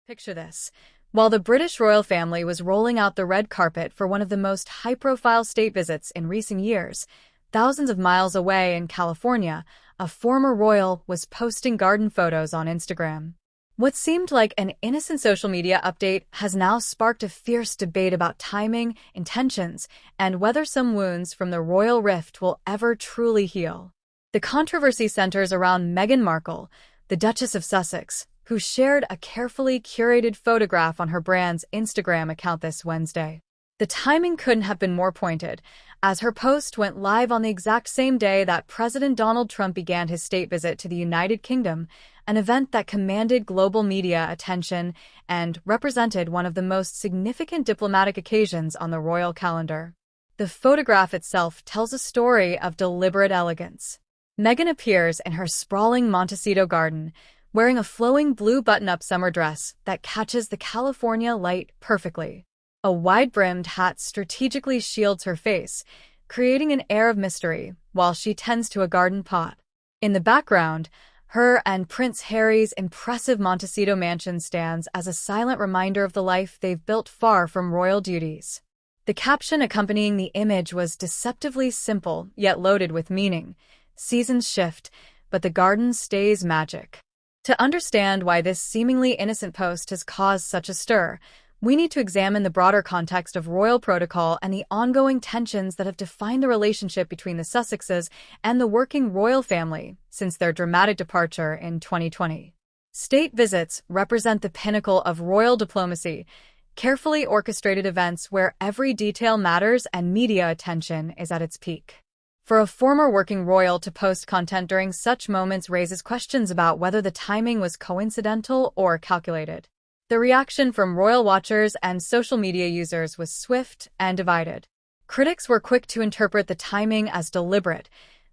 Picture this. While the British royal family was rolling out the red carpet for one of the most high-profile state visits in recent years, thousands of miles away in California, a former royal was posting garden photos on Instagram. What seemed like an innocent social media update has now sparked a fierce debate about timing, intentions, and whether some wounds from the royal rift will ever truly heal. The controversy centers around Meghan Markle, the Duchess of Sussex, who shared a carefully curated photograph on her brand's Instagram account this Wednesday. The timing couldn't have been more pointed, as her post went live on the exact same day that President Donald Trump began his state visit to the United Kingdom, an event that commanded global media attention and represented one of the most significant diplomatic occasions on the royal calendar. The photograph itself tells a story of deliberate elegance. Meghan appears in her sprawling Montecito garden, wearing a flowing blue button-up summer dress that catches the California light perfectly. A wide-brimmed hat strategically shields her face, creating an air of mystery while she tends to a garden pot. In the background, her and Prince Harry's impressive Montecito mansion stands as a silent reminder of the life they've built far from royal duties. The caption accompanying the image was deceptively simple, yet loaded with meaning. Seasons shift, but the garden stays magic. To understand why this seemingly innocent post has caused such a stir, we need to examine the broader context of royal protocol and the ongoing tensions that have defined the relationship between the Sussexes and the working royal family since their dramatic departure in 2020. State visits represent the pinnacle of royal diplomacy, carefully orchestrated events where every detail matters and media attention is at its peak. For a former working royal to post content during such moments raises questions about whether the timing was coincidental or calculated. The reaction from royal watchers and social media users was swift and divided. Critics were quick to interpret the timing as deliberate,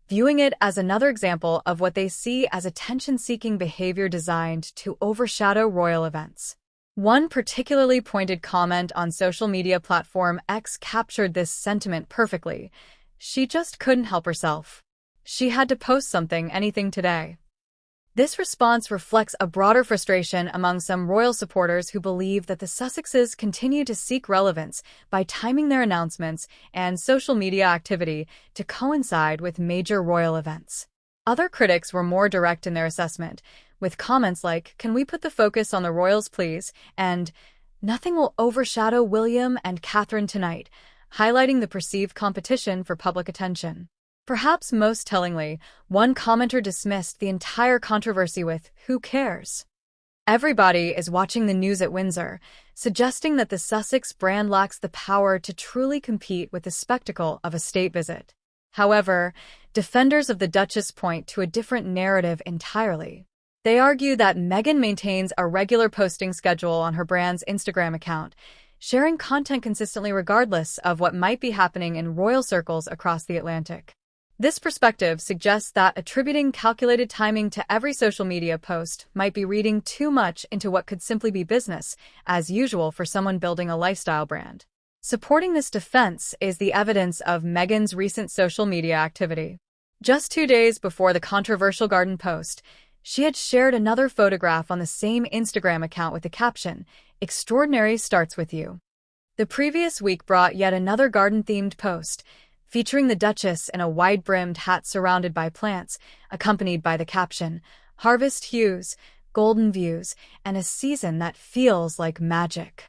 viewing it as another example of what they see as attention-seeking behavior designed to overshadow royal events. One particularly pointed comment on social media platform X captured this sentiment perfectly. "She just couldn't help herself. She had to post something, anything today." This response reflects a broader frustration among some royal supporters who believe that the Sussexes continue to seek relevance by timing their announcements and social media activity to coincide with major royal events. Other critics were more direct in their assessment, with comments like, "Can we put the focus on the royals, please?" and "Nothing will overshadow William and Catherine tonight," highlighting the perceived competition for public attention. Perhaps most tellingly, one commenter dismissed the entire controversy with, "Who cares? Everybody is watching the news at Windsor," suggesting that the Sussex brand lacks the power to truly compete with the spectacle of a state visit. However, defenders of the Duchess point to a different narrative entirely. They argue that Meghan maintains a regular posting schedule on her brand's Instagram account, sharing content consistently regardless of what might be happening in royal circles across the Atlantic. This perspective suggests that attributing calculated timing to every social media post might be reading too much into what could simply be business, as usual for someone building a lifestyle brand. Supporting this defense is the evidence of Meghan's recent social media activity. Just 2 days before the controversial garden post, she had shared another photograph on the same Instagram account with the caption, "Extraordinary starts with you." The previous week brought yet another garden-themed post, featuring the Duchess in a wide-brimmed hat surrounded by plants, accompanied by the caption, "Harvest hues, golden views, and a season that feels like magic."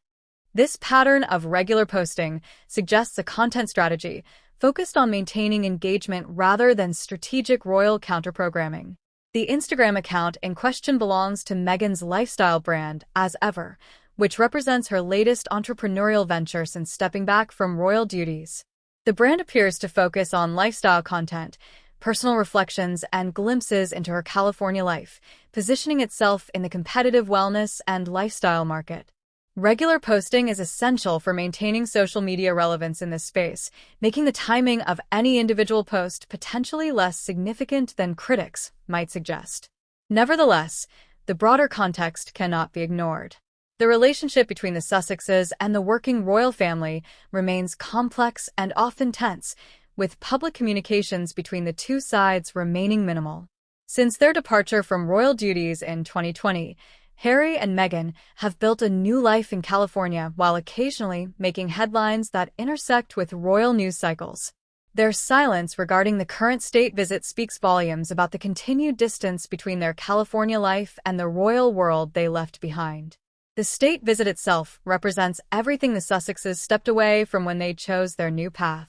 This pattern of regular posting suggests a content strategy focused on maintaining engagement rather than strategic royal counter-programming. The Instagram account in question belongs to Meghan's lifestyle brand, As Ever, which represents her latest entrepreneurial venture since stepping back from royal duties. The brand appears to focus on lifestyle content, personal reflections, and glimpses into her California life, positioning itself in the competitive wellness and lifestyle market. Regular posting is essential for maintaining social media relevance in this space, making the timing of any individual post potentially less significant than critics might suggest. Nevertheless, the broader context cannot be ignored. The relationship between the Sussexes and the working royal family remains complex and often tense, with public communications between the two sides remaining minimal. Since their departure from royal duties in 2020, Harry and Meghan have built a new life in California while occasionally making headlines that intersect with royal news cycles. Their silence regarding the current state visit speaks volumes about the continued distance between their California life and the royal world they left behind. The state visit itself represents everything the Sussexes stepped away from when they chose their new path.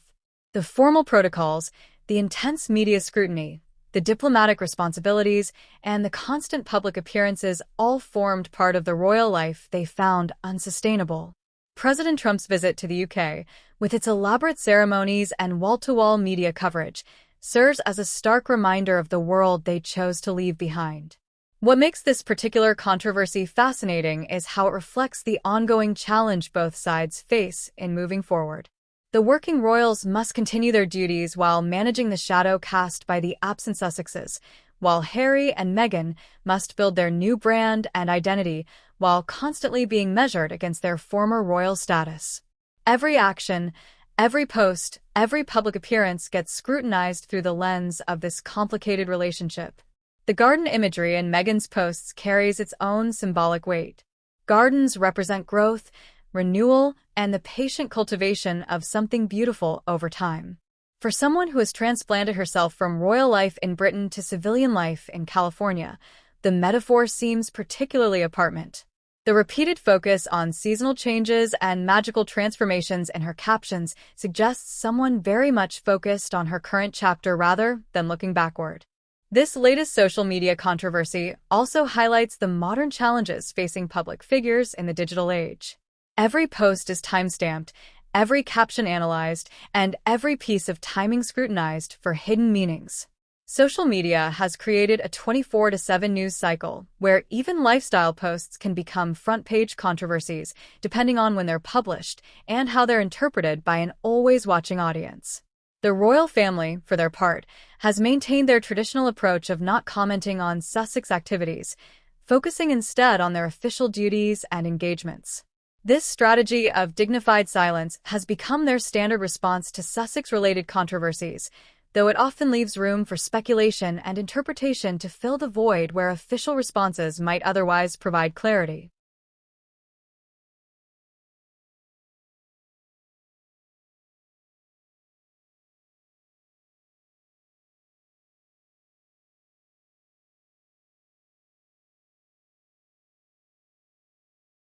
The formal protocols, the intense media scrutiny, the diplomatic responsibilities, and the constant public appearances all formed part of the royal life they found unsustainable. President Trump's visit to the UK, with its elaborate ceremonies and wall-to-wall media coverage, serves as a stark reminder of the world they chose to leave behind. What makes this particular controversy fascinating is how it reflects the ongoing challenge both sides face in moving forward. The working royals must continue their duties while managing the shadow cast by the absent Sussexes, while Harry and Meghan must build their new brand and identity while constantly being measured against their former royal status. Every action, every post, every public appearance gets scrutinized through the lens of this complicated relationship. The garden imagery in Meghan's posts carries its own symbolic weight. Gardens represent growth, renewal, and the patient cultivation of something beautiful over time. For someone who has transplanted herself from royal life in Britain to civilian life in California, the metaphor seems particularly apparent. The repeated focus on seasonal changes and magical transformations in her captions suggests someone very much focused on her current chapter rather than looking backward. This latest social media controversy also highlights the modern challenges facing public figures in the digital age. Every post is timestamped, every caption analyzed, and every piece of timing scrutinized for hidden meanings. Social media has created a 24/7 news cycle where even lifestyle posts can become front-page controversies depending on when they're published and how they're interpreted by an always-watching audience. The royal family, for their part, has maintained their traditional approach of not commenting on Sussex activities, focusing instead on their official duties and engagements. This strategy of dignified silence has become their standard response to Sussex-related controversies, though it often leaves room for speculation and interpretation to fill the void where official responses might otherwise provide clarity.